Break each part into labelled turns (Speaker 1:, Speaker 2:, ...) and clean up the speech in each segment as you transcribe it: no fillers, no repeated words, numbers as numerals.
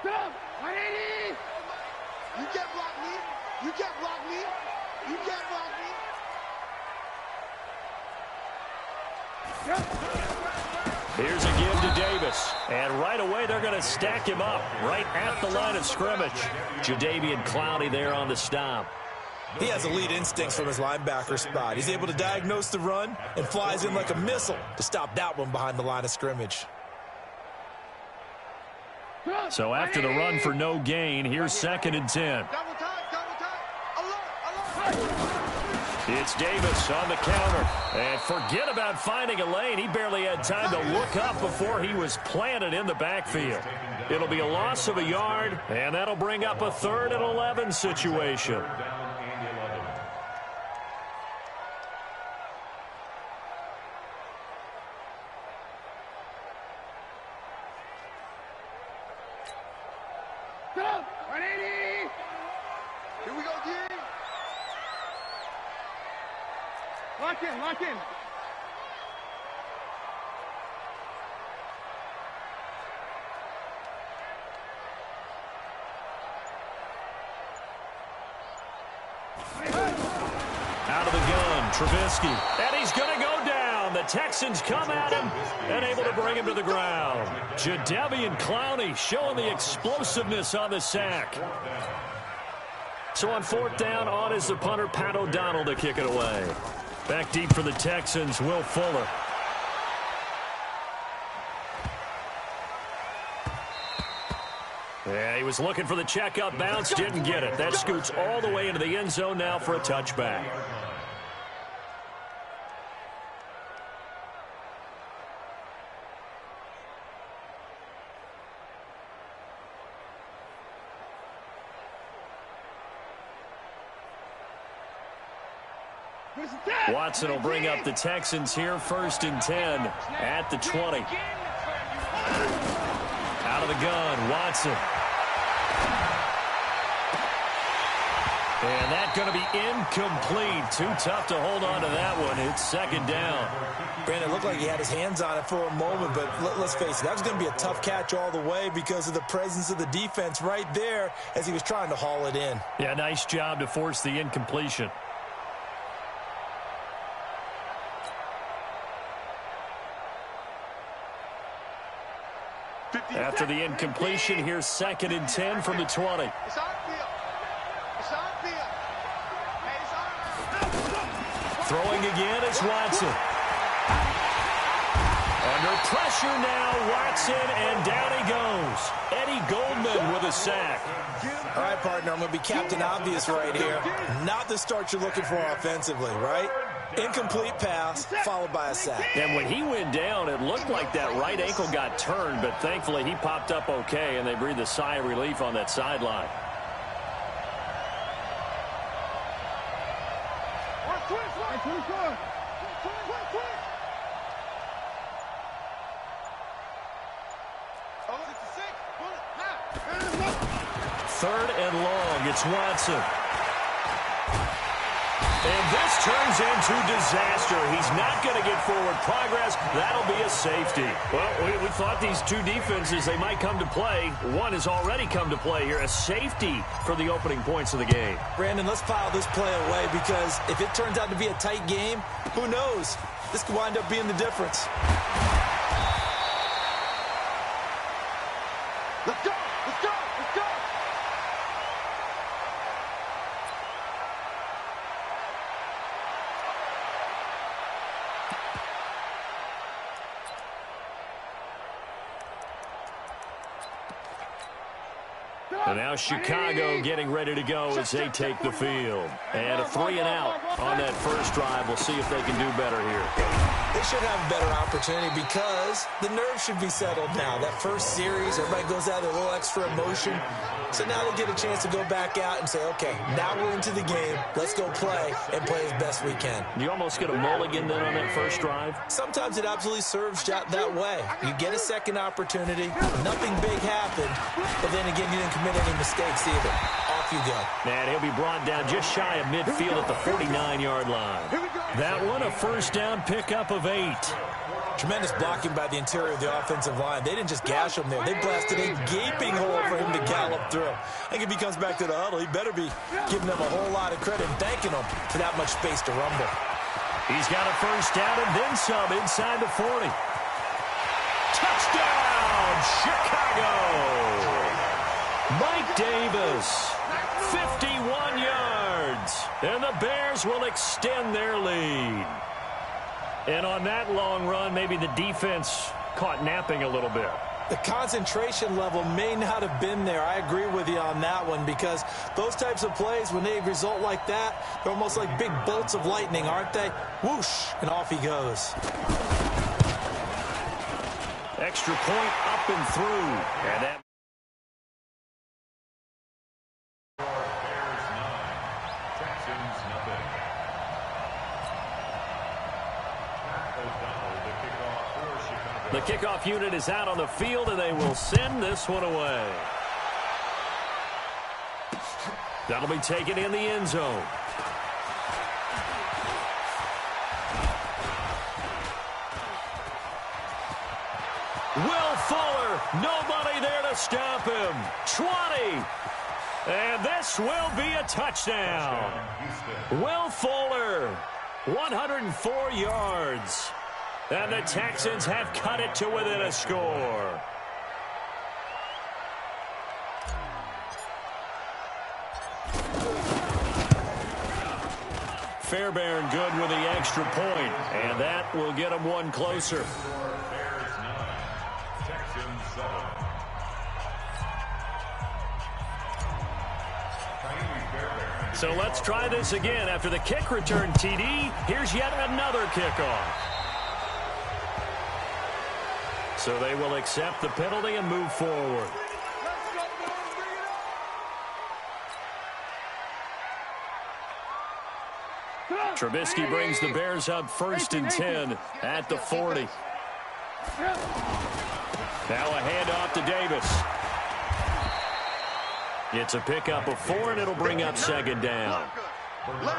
Speaker 1: You can't block me. You can't block me. You can't block me.
Speaker 2: Here's a give to Davis. And right away, they're going to stack him up right at the line of scrimmage. Jadeveon Clowney there on the stop.
Speaker 3: He has elite instincts from his linebacker spot. He's able to diagnose the run and flies in like a missile to stop that one behind the line of scrimmage.
Speaker 2: So after the run for no gain, here's 2nd and 10. It's Davis on the counter. And forget about finding a lane. He barely had time to look up before he was planted in the backfield. It'll be a loss of a yard, and that'll bring up a 3rd and 11 situation.
Speaker 1: Here we go, D. Lock in, lock in.
Speaker 2: Out of the gun, Trubisky. And he's going to go down. The Texans come at him and able to bring him to the ground. Jadeveon Clowney showing the explosiveness on the sack. So on 4th down, on is the punter, Pat O'Donnell, to kick it away. Back deep for the Texans, Will Fuller. Yeah, he was looking for the checkup bounce, didn't get it. That scoots all the way into the end zone now for a touchback. Watson will bring up the Texans here, 1st and 10 at the 20. Out of the gun, Watson. And that's going to be incomplete. Too tough to hold on to that one. It's 2nd down.
Speaker 3: Brandon, it looked like he had his hands on it for a moment, but let's face it, that was going to be a tough catch all the way because of the presence of the defense right there as he was trying to haul it in.
Speaker 2: Yeah, nice job to force the incompletion. After the incompletion, here's 2nd and 10 from the 20. Throwing again is Watson. Under pressure now, Watson, and down he goes. Eddie Goldman with a sack.
Speaker 3: All right, partner, I'm going to be Captain Obvious right here. Not the start you're looking for offensively, right? Incomplete pass, followed by a sack.
Speaker 2: And when he went down, it looked like that right ankle got turned, but thankfully he popped up okay, and they breathed a sigh of relief on that sideline. Third and long, it's Watson. And this turns into disaster. He's not going to get forward progress. That'll be a safety. Well, we thought these two defenses, they might come to play. One has already come to play here. A safety for the opening points of the game.
Speaker 3: Brandon, let's pile this play away because if it turns out to be a tight game, who knows? This could wind up being the difference.
Speaker 1: Let's go! Let's go! Let's go!
Speaker 2: And now Chicago getting ready to go as they take the field. And a 3 and out on that first drive. We'll see if they can do better here.
Speaker 3: They should have a better opportunity because the nerves should be settled now. That first series, everybody goes out with a little extra emotion. So now they get a chance to go back out and say, okay, now we're into the game. Let's go play and play as best we can.
Speaker 2: You almost get a mulligan then on that first drive?
Speaker 3: Sometimes it absolutely serves that way. You get a second opportunity. Nothing big happened. But then again, you didn't commit any mistakes either. Off you go.
Speaker 2: And he'll be brought down just shy of midfield at the 49-yard line. That one, a first down pickup of 8.
Speaker 3: Tremendous blocking by the interior of the offensive line. They didn't just gash him there. They blasted a gaping hole for him to gallop through. I think if he comes back to the huddle, he better be giving them a whole lot of credit and thanking them for that much space to rumble.
Speaker 2: He's got a first down and then some inside the 40. Touchdown, Chicago! Mike Davis, 51 yards. And the Bears will extend their lead. And on that long run, maybe the defense caught napping a little bit.
Speaker 3: The concentration level may not have been there. I agree with you on that one, because those types of plays, when they result like that, they're almost like big bolts of lightning, aren't they? Whoosh, and off he goes.
Speaker 2: Extra point up and through. And that the kickoff unit is out on the field, and they will send this one away. That'll be taken in the end zone. Will Fuller, nobody there to stop him. 20. And this will be a touchdown. Will Fuller, 104 yards. And the Texans have cut it to within a score. Fairbairn good with the extra point, and that will get them one closer. So let's try this again. After the kick return TD, here's yet another kickoff. So they will accept the penalty and move forward. Trubisky brings the Bears up 1st and 10 at the 40. Now a handoff to Davis. It's a pickup of 4, and it'll bring up 2nd down.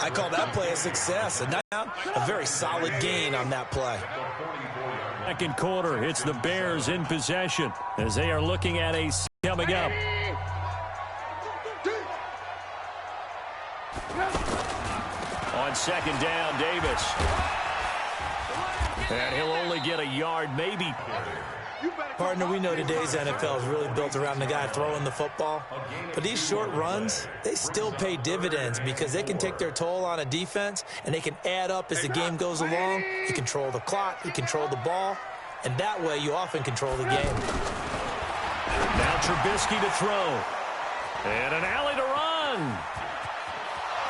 Speaker 3: I call that play a success, and now a very solid gain on that play.
Speaker 2: 2nd quarter, it's the Bears in possession as they are looking at a coming up. On 2nd down, Davis. And he'll only get a yard, maybe.
Speaker 3: Partner, we know today's NFL is really built around the guy throwing the football. But these short runs, they still pay dividends because they can take their toll on a defense, and they can add up as the game goes along. You control the clock, you control the ball, and that way you often control the game.
Speaker 2: Now Trubisky to throw. And an alley to run.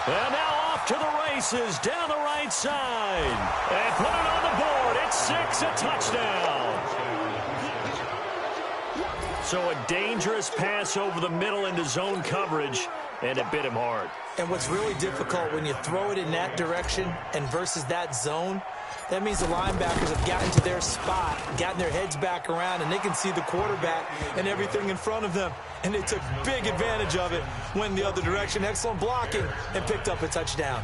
Speaker 2: And now off to the races down the right side. And put it on the board. It's 6, a touchdown. So a dangerous pass over the middle into zone coverage, and it bit him hard.
Speaker 3: And what's really difficult when you throw it in that direction and versus that zone, that means the linebackers have gotten to their spot, gotten their heads back around, and they can see the quarterback and everything in front of them. And they took big advantage of it, went the other direction, excellent blocking, and picked up a touchdown.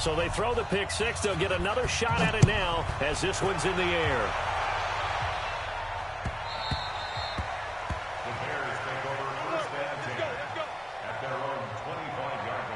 Speaker 2: So they throw the pick 6. They'll get another shot at it now as this one's in the air.
Speaker 4: The Bears take over 1st and 10 at their own 25-yard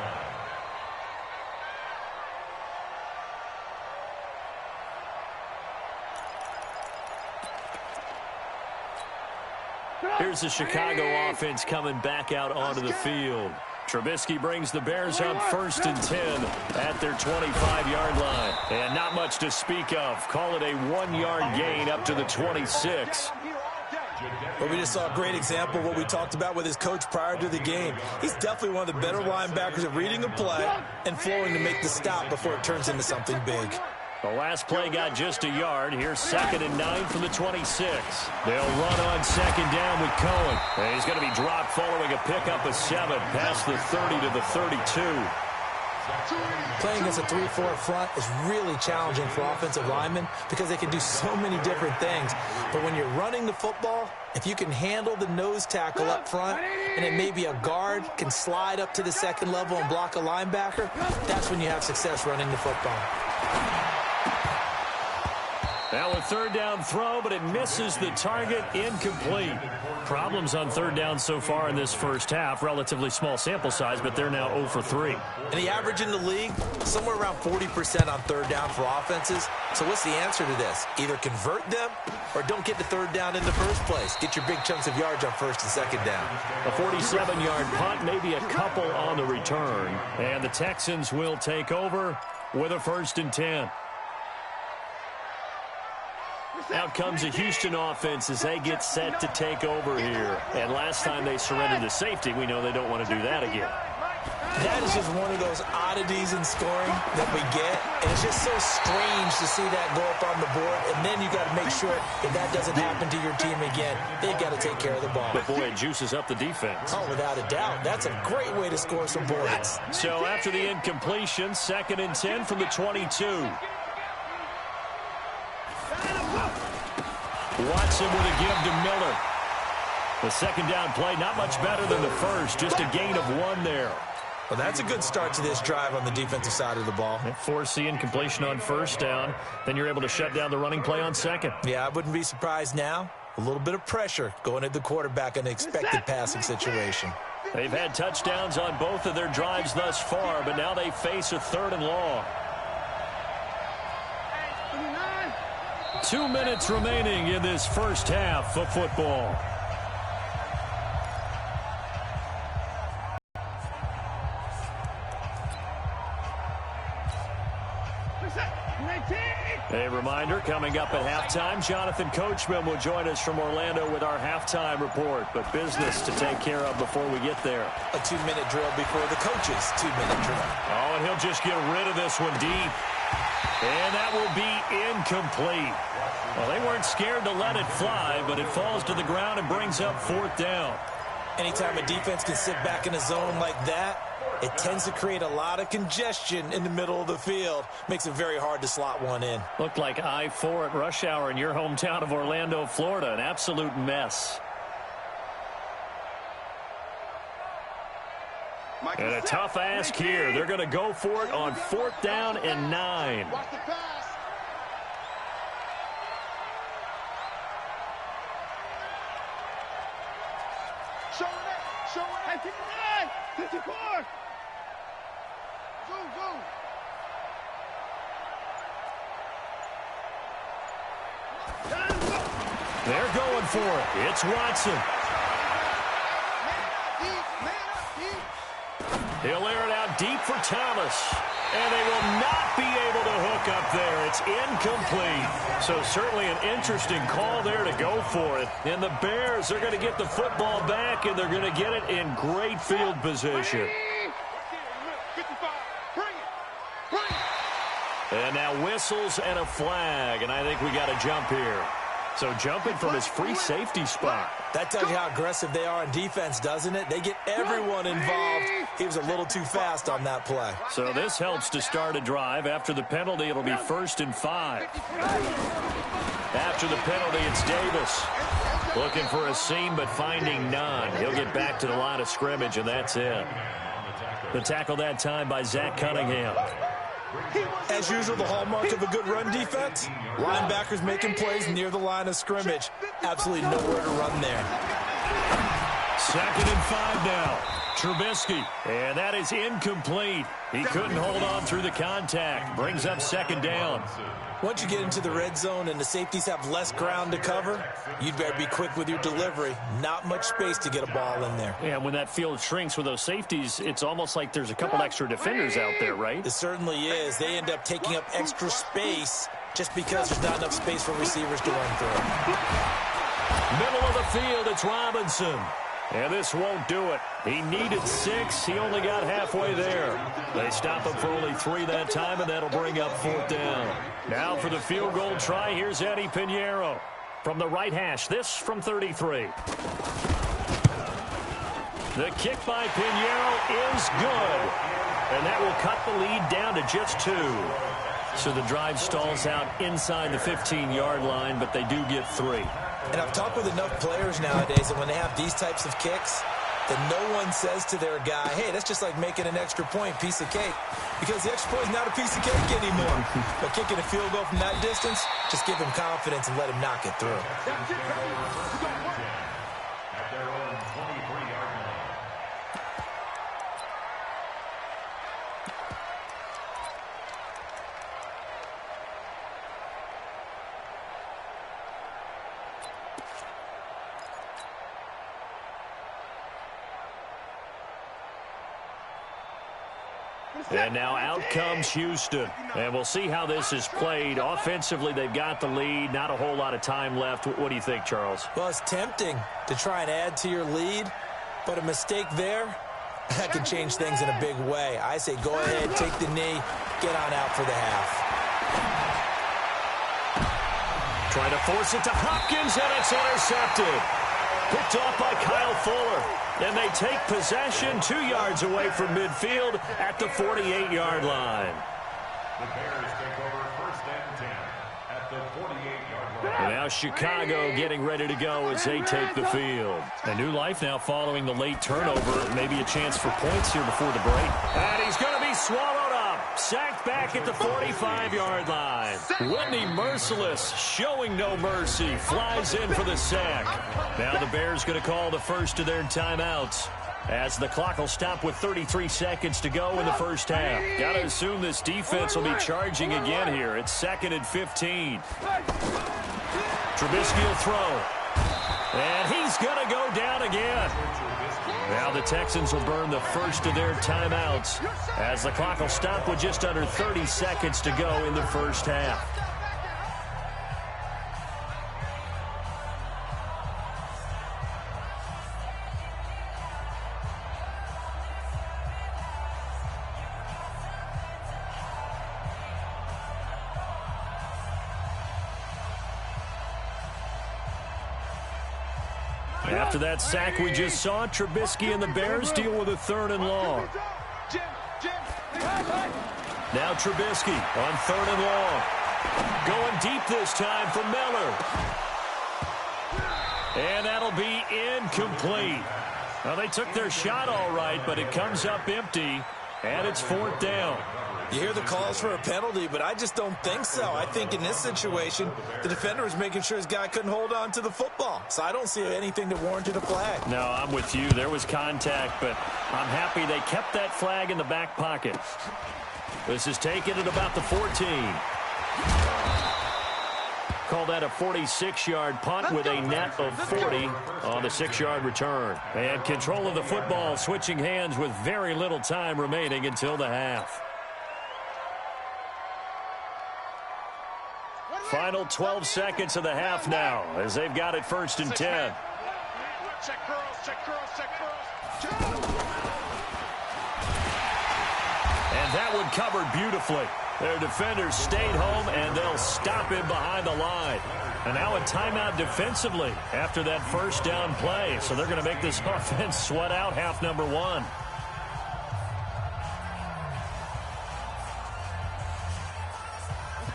Speaker 4: line.
Speaker 2: Here's the Chicago offense coming back out onto the field. Trubisky brings the Bears up 1st and 10 at their 25-yard line. And not much to speak of. Call it a 1-yard gain up to the 26.
Speaker 3: Well, we just saw a great example of what we talked about with his coach prior to the game. He's definitely one of the better linebackers at reading a play and flowing to make the stop before it turns into something big.
Speaker 2: The last play got just a yard. Here's 2nd and 9 from the 26. They'll run on 2nd down with Cohen. And he's going to be dropped following a pickup of 7 past the 30 to the 32.
Speaker 3: Playing against a 3-4 front is really challenging for offensive linemen because they can do so many different things. But when you're running the football, if you can handle the nose tackle up front and then maybe a guard can slide up to the second level and block a linebacker, that's when you have success running the football.
Speaker 2: Now a third down throw, but it misses the target, incomplete. Problems on third down so far in this first half. Relatively small sample size, but they're now 0 for 3.
Speaker 3: And the average in the league, somewhere around 40% on third down for offenses. So what's the answer to this? Either convert them or don't get the third down in the first place. Get your big chunks of yards on first and second down.
Speaker 2: A 47-yard punt, maybe a couple on the return. And the Texans will take over with a 1st and 10. Out comes the Houston offense as they get set to take over here. And last time they surrendered to safety, we know they don't want to do that again.
Speaker 3: That is just one of those oddities in scoring that we get. And it's just so strange to see that go up on the board. And then you got to make sure if that doesn't happen to your team again, they've got to take care of the ball.
Speaker 2: But boy, it juices up the defense.
Speaker 3: Oh, without a doubt. That's a great way to score some points.
Speaker 2: So after the incompletion, 2nd and 10 from the 22. Watson with a give to Miller. The second down play, not much better than the first. Just a gain of 1 there.
Speaker 3: Well, that's a good start to this drive on the defensive side of the ball.
Speaker 2: Force the incompletion on first down. Then you're able to shut down the running play on second.
Speaker 3: Yeah, I wouldn't be surprised now. A little bit of pressure going at the quarterback in an expected passing situation.
Speaker 2: They've had touchdowns on both of their drives thus far, but now they face a 3rd and long. 2 minutes remaining in this first half of football. A reminder, coming up at halftime, Jonathan Coachman will join us from Orlando with our halftime report. But business to take care of before we get there.
Speaker 3: A 2-minute drill before the coach's 2-minute drill.
Speaker 2: Oh, and he'll just get rid of this one deep. And that will be incomplete. Well, they weren't scared to let it fly, but it falls to the ground and brings up 4th down.
Speaker 3: Anytime a defense can sit back in a zone like that, it tends to create a lot of congestion in the middle of the field. Makes it very hard to slot one in.
Speaker 2: Looked like I-4 at rush hour in your hometown of Orlando, Florida. An absolute mess. And a tough ask here. They're going to go for it on 4th down and 9.
Speaker 1: Watch the pass. Show it. 59, 54. Zoom.
Speaker 2: They're going for it. It's Watson. He'll air it out deep for Thomas. And they will not be able to hook up there. It's incomplete. So certainly an interesting call there to go for it. And the Bears are going to get the football back, and they're going to get it in great field position. And now whistles and a flag, and I think we got a jump here. So jumping from his free safety spot.
Speaker 3: That tells you how aggressive they are on defense, doesn't it? They get everyone involved. He was a little too fast on that play.
Speaker 2: So this helps to start a drive. After the penalty, it'll be 1st and 5. After the penalty, it's Davis. Looking for a seam, but finding none. He'll get back to the line of scrimmage, and that's it. The tackle that time by Zach Cunningham.
Speaker 3: As usual, the hallmark of a good run defense, linebackers making plays near the line of scrimmage. Absolutely nowhere to run there.
Speaker 2: 2nd and 5 now. Trubisky, and that is incomplete. He couldn't hold on through the contact. Brings up 2nd down.
Speaker 3: Once you get into the red zone and the safeties have less ground to cover, you'd better be quick with your delivery. Not much space to get a ball in there.
Speaker 2: Yeah, when that field shrinks with those safeties, it's almost like there's a couple extra defenders out there, right?
Speaker 3: It certainly is. They end up taking up extra space just because there's not enough space for receivers to run through.
Speaker 2: Middle of the field, it's Robinson. And this won't do it. He needed 6. He only got halfway there. They stop him for only 3 that time, and that'll bring up 4th down. Now for the field goal try, here's Eddie Pinheiro. From the right hash, this from 33. The kick by Pinheiro is good. And that will cut the lead down to just 2. So the drive stalls out inside the 15-yard line, but they do get 3.
Speaker 3: And I've talked with enough players nowadays that when they have these types of kicks, that no one says to their guy, hey, that's just like making an extra point, piece of cake. Because the extra point is not a piece of cake anymore. But kicking a field goal from that distance, just give him confidence and let him knock it through.
Speaker 4: At their own 23-yard line.
Speaker 2: And now out comes Houston. And we'll see how this is played. Offensively, they've got the lead. Not a whole lot of time left. What do you think, Charles?
Speaker 3: Well, it's tempting to try and add to your lead, but a mistake there, that can change things in a big way. I say go ahead, take the knee, get on out for the half.
Speaker 2: Trying to force it to Hopkins, and it's intercepted. Picked off by Kyle Fuller. And they take possession 2 yards away from midfield at the 48-yard line.
Speaker 4: The Bears take over 1st and 10 at the 48-yard line.
Speaker 2: And now Chicago getting ready to go as they take the field. A new life now following the late turnover. Maybe a chance for points here before the break. And he's going to be swallowed up. Sacked back at the 45-yard line. Whitney Merciless showing no mercy. Flies in for the sack. Now the Bears going to call the first of their timeouts, as the clock will stop with 33 seconds to go in the first half. Got to assume this defense will be charging again here. It's 2nd and 15. Trubisky will throw. And he's going to go down again. Now the Texans will burn the first of their timeouts, as the clock will stop with just under 30 seconds to go in the first half. After that sack we just saw, Trubisky and the Bears deal with a 3rd and long. Now Trubisky on 3rd and long. Going deep this time for Miller. And that'll be incomplete. Well, they took their shot all right, but it comes up empty, and it's 4th down.
Speaker 3: You hear the calls for a penalty, but I just don't think so. I think in this situation, the defender was making sure his guy couldn't hold on to the football. So I don't see anything that warranted a flag.
Speaker 2: No, I'm with you. There was contact, but I'm happy they kept that flag in the back pocket. This is taken at about the 14. Call that a 46-yard punt with a net of 40 on the 6-yard return. And control of the football, switching hands with very little time remaining until the half. Final 12 seconds of the half now, as they've got it 1st and 10.
Speaker 1: Check curls, check curls, check curls.
Speaker 2: And that one covered beautifully. Their defenders stayed home, and they'll stop him behind the line. And now a timeout defensively after that 1st down play. So they're going to make this offense sweat out half number 1.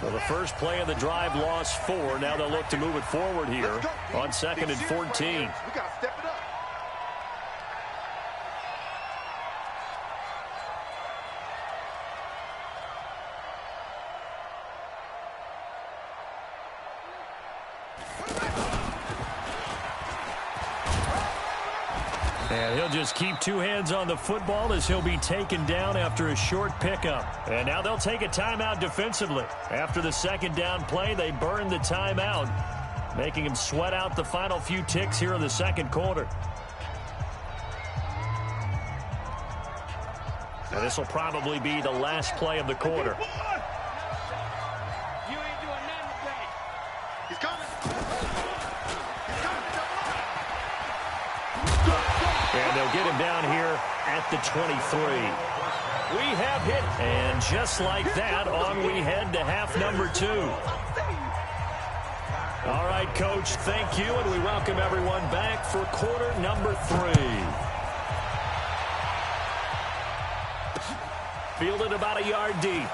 Speaker 2: Well, the first play of the drive lost 4. Now they'll look to move it forward here on 2nd and 14.
Speaker 1: We got to step it up.
Speaker 2: And he'll just keep 2 hands on the football as he'll be taken down after a short pickup. And now they'll take a timeout defensively. After the 2nd down play, they burn the timeout, making him sweat out the final few ticks here in the 2nd quarter. Now this will probably be the last play of the quarter.
Speaker 1: You ain't doing nothing today. He's coming.
Speaker 2: And they'll get him down here at the 23. We have hit, and just like that, on we head to half number 2. All right, Coach, thank you, and we welcome everyone back for quarter number 3. Fielded about a yard deep.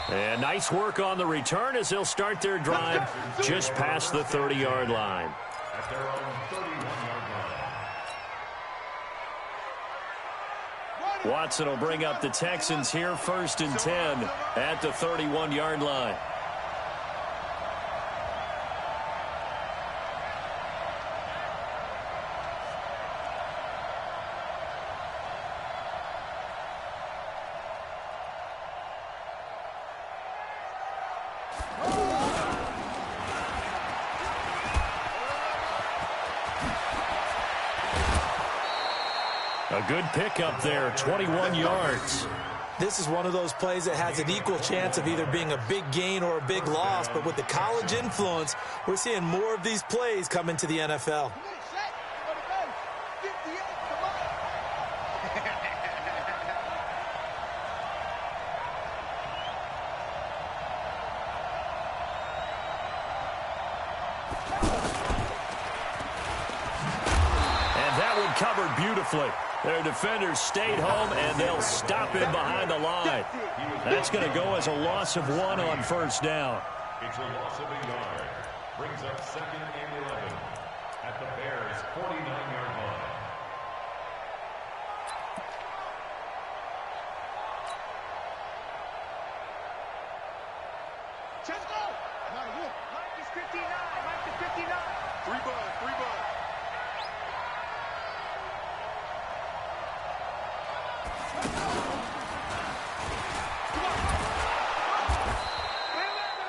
Speaker 2: And nice work on the return as they'll start their drive just past the 30-yard line.
Speaker 4: At their own 31-yard line.
Speaker 2: Watson will bring up the Texans here, 1st and 10 at the 31-yard line. A good pickup there, 21 yards.
Speaker 3: This is one of those plays that has an equal chance of either being a big gain or a big loss, but with the college influence, we're seeing more of these plays come into the NFL.
Speaker 2: And that one covered beautifully. Their defenders stayed home, and they'll stop him behind the line. That's going to go as a loss of 1 on 1st down.
Speaker 4: It's a loss of a yard. Brings up 2nd and 11 at the Bears' 49-yard line.
Speaker 1: Let's go. Mike is 59. Mike is 59. 3 bud, 3 bud.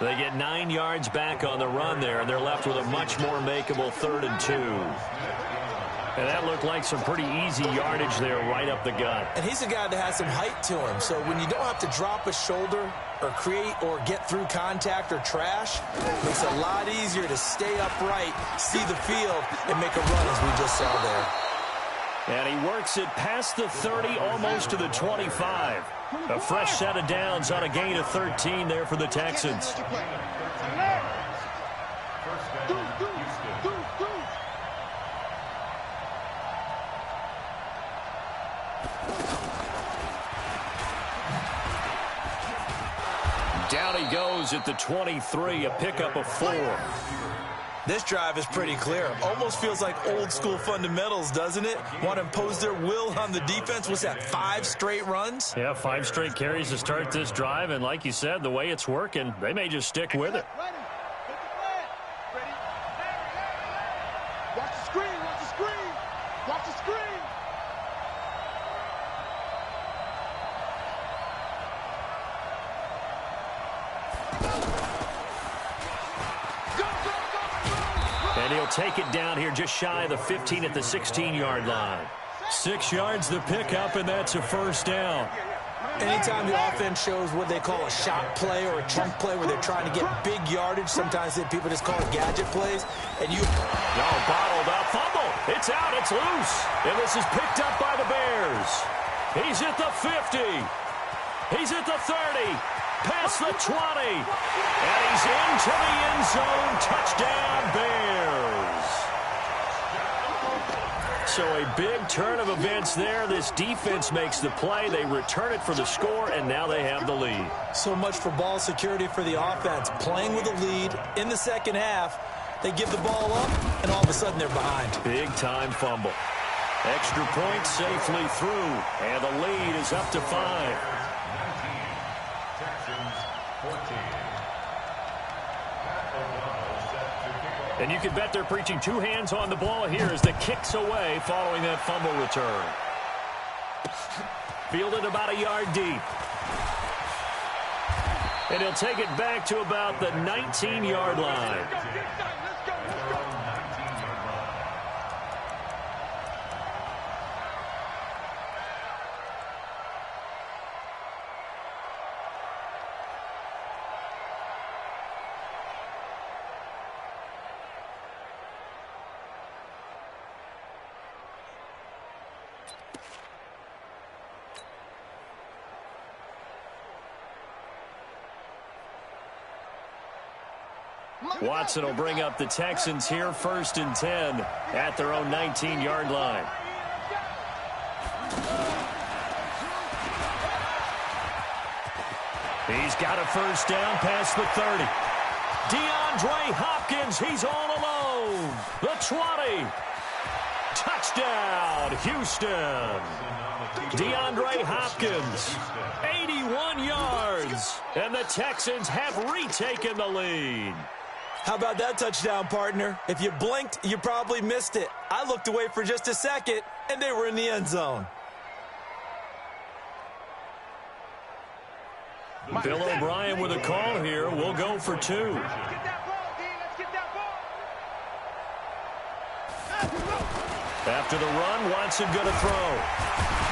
Speaker 2: They get 9 yards back on the run there, and they're left with a much more makeable 3rd and 2. And that looked like some pretty easy yardage there right up the gut.
Speaker 3: And he's a guy that has some height to him, so when you don't have to drop a shoulder or create or get through contact or trash, it makes it a lot easier to stay upright, see the field, and make a run as we just saw there.
Speaker 2: And he works it past the 30, almost to the 25. A fresh set of downs on a gain of 13 there for the Texans. Down he goes at the 23, a pickup of 4.
Speaker 3: This drive is pretty clear. Almost feels like old school fundamentals, doesn't it? Want to impose their will on the defense. What's that, 5 straight runs?
Speaker 2: Yeah, 5 straight carries to start this drive, and like you said, the way it's working, they may just stick with it.
Speaker 1: Watch the screen, watch the screen, watch the screen.
Speaker 2: And he'll take it down here just shy of the 15 at the 16-yard line. 6 yards the pickup, and that's a 1st down.
Speaker 3: Anytime the offense shows what they call a shot play or a chunk play where they're trying to get big yardage, sometimes people just call it gadget plays, and you...
Speaker 2: No, bottled up, fumble. It's out, it's loose. And this is picked up by the Bears. He's at the 50. He's at the 30. Past the 20. And he's into the end zone. Touchdown, Bears. So a big turn of events there. This defense makes the play. They return it for the score, and now they have the lead.
Speaker 3: So much for ball security for the offense. Playing with a lead in the second half. They give the ball up, and all of a sudden they're behind.
Speaker 2: Big-time fumble. Extra point safely through, and the lead is up to 5. And you can bet they're preaching 2 hands on the ball here as the kick's away following that fumble return. Fielded about a yard deep. And he'll take it back to about the 19-yard line. Watson will bring up the Texans here, 1st and 10 at their own 19-yard line. He's got a first down past the 30. DeAndre Hopkins, he's all alone. The 20. Touchdown, Houston. DeAndre Hopkins, 81 yards. And the Texans have retaken the lead.
Speaker 3: How about that touchdown, partner? If you blinked, you probably missed it. I looked away for just a second, and they were in the end zone.
Speaker 2: Bill O'Brien with a call here. We'll go for 2.
Speaker 1: Get that ball, D. Let's get that ball.
Speaker 2: After the run, Watson going to throw.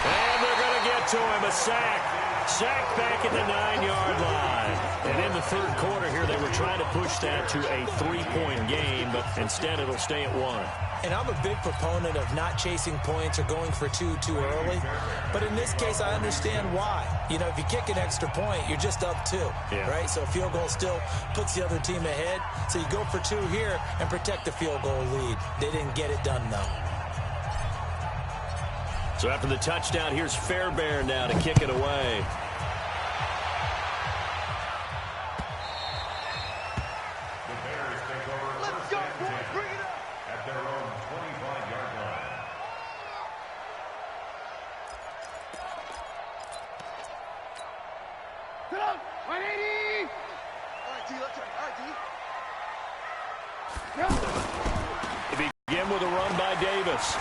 Speaker 2: And they're going to get to him. A sack. Sack back at the 9-yard line. And in the third quarter here, they were trying to push that to a 3-point game, but instead it'll stay at 1.
Speaker 3: And I'm a big proponent of not chasing points or going for 2 too early. But in this case, I understand why. You know, if you kick an extra point, you're just up 2, right? So a field goal still puts the other team ahead. So you go for 2 here and protect the field goal lead. They didn't get it done, though.
Speaker 2: So after the touchdown, here's Fairbairn now to kick it away.
Speaker 1: Let's go, boys. Bring it up.
Speaker 4: At their own 25-yard line.
Speaker 1: Get up. 180. All right, D. Let's try. All right, D.
Speaker 2: They begin with a run by Davis.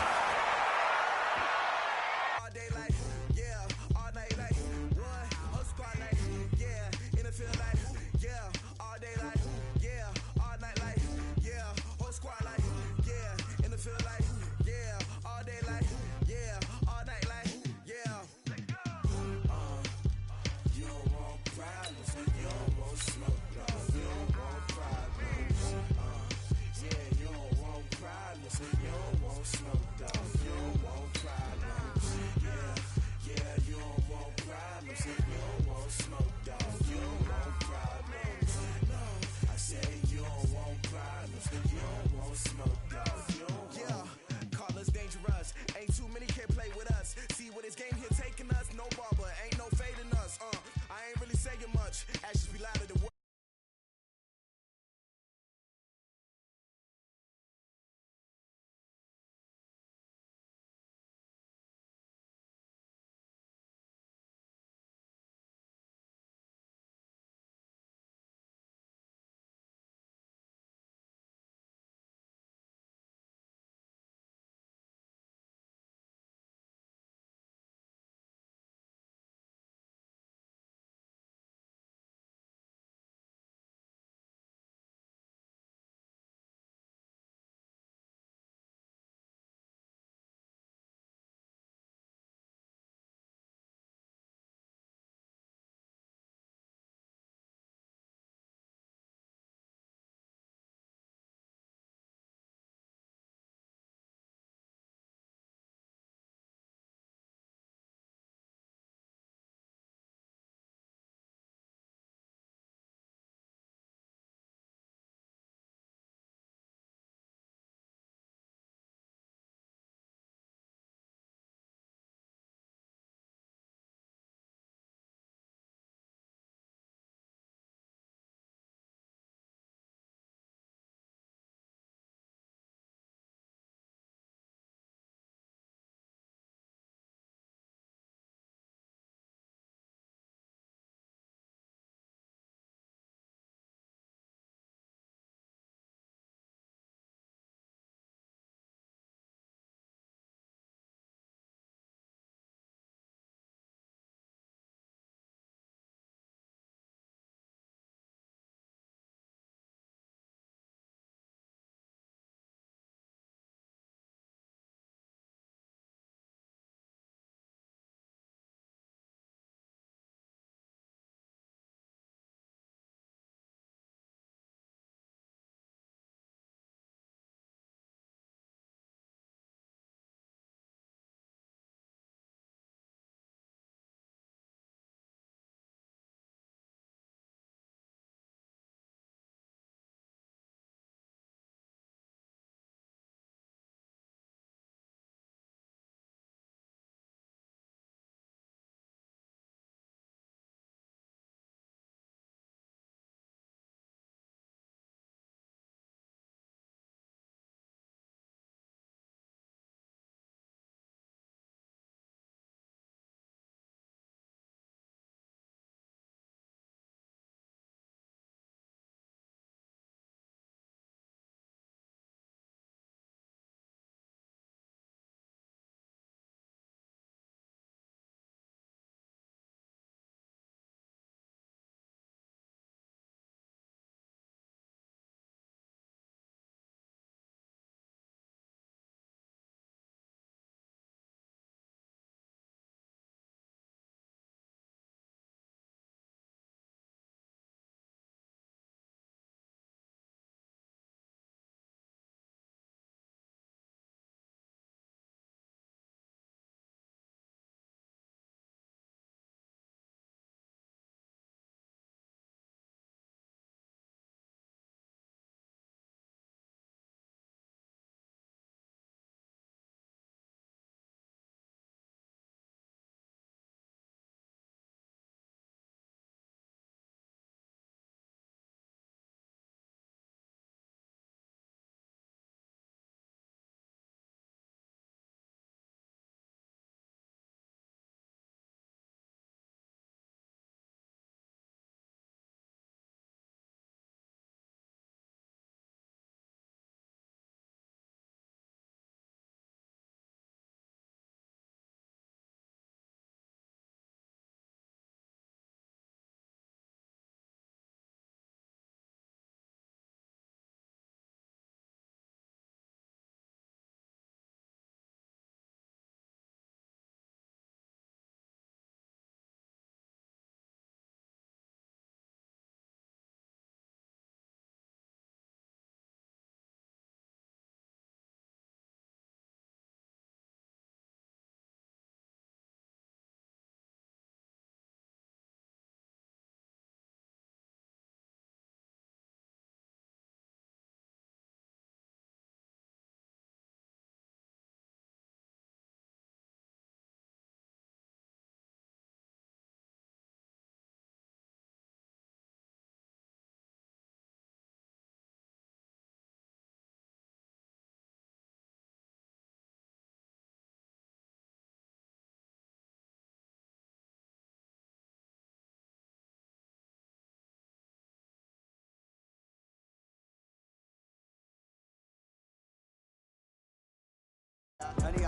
Speaker 5: Any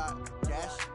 Speaker 5: gas?